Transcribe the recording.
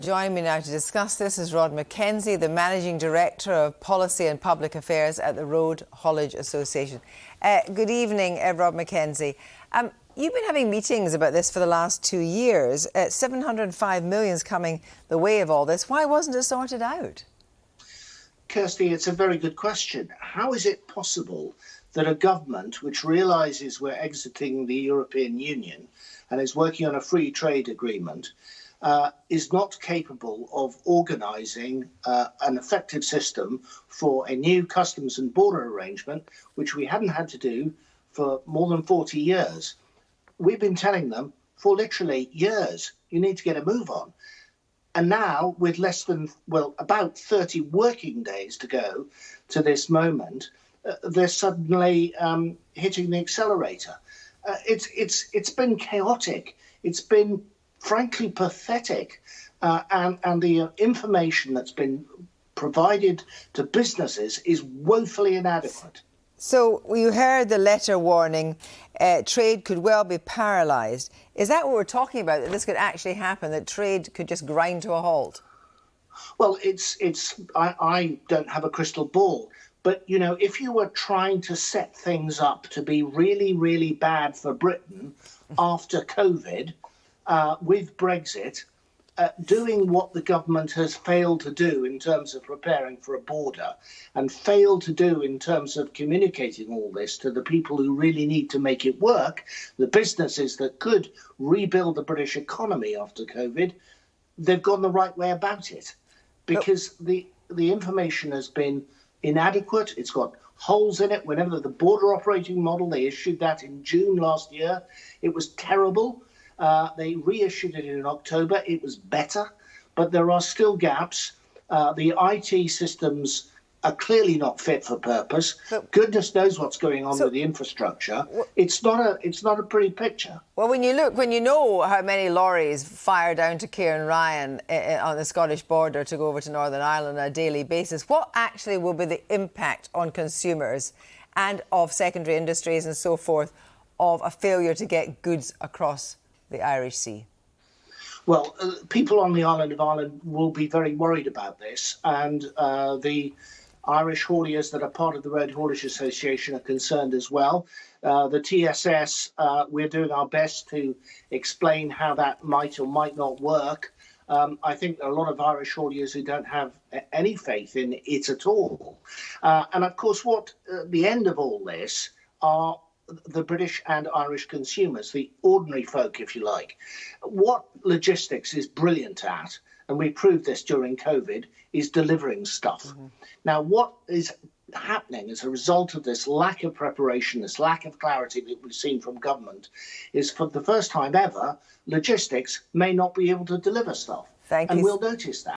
Joining me now to discuss this is Rod McKenzie, the Managing Director of Policy and Public Affairs at the Road Haulage Association. Good evening, Rod McKenzie. You've been having meetings about this for the last 2 years. 705 million is coming the way of all this. Why wasn't it sorted out? Kirsty, it's a very good question. How is it possible that a government which realises we're exiting the European Union and is working on a free trade agreement is not capable of organising an effective system for a new customs and border arrangement, which we hadn't had to do for more than 40 years. We've been telling them for literally years, you need to get a move on. And now, with less than, about 30 working days to go to this moment, they're suddenly hitting the accelerator. It's been chaotic. It's been frankly pathetic, and the information that's been provided to businesses is woefully inadequate. So you heard the letter warning, trade could well be paralysed. Is that what we're talking about, that this could actually happen, that trade could just grind to a halt? Well, I don't have a crystal ball, but, you know, if you were trying to set things up to be really, really bad for Britain after COVID, with Brexit, doing what the government has failed to do in terms of preparing for a border and failed to do in terms of communicating all this to the people who really need to make it work, the businesses that could rebuild the British economy after COVID, they've gone the right way about it because the information has been inadequate. It's got holes in it. Whenever the border operating model, they issued that in June last year. It was terrible. They reissued it in October. It was better, but there are still gaps. The IT systems are clearly not fit for purpose. Goodness knows what's going on with the infrastructure. It's not a pretty picture. Well, when you know how many lorries fire down to Kieran Ryan on the Scottish border to go over to Northern Ireland on a daily basis, what actually will be the impact on consumers and of secondary industries and so forth of a failure to get goods across the Irish Sea? Well, people on the island of Ireland will be very worried about this, and the Irish hauliers that are part of the Road Haulage Association are concerned as well. The TSS, we're doing our best to explain how that might or might not work. I think there are a lot of Irish hauliers who don't have any faith in it at all. And of course, what the end of all this are the British and Irish consumers, the ordinary folk, if you like. What logistics is brilliant at, and we proved this during COVID, is delivering stuff. Now, what is happening as a result of this lack of preparation, this lack of clarity that we've seen from government, is for the first time ever, logistics may not be able to deliver stuff. And we'll notice that.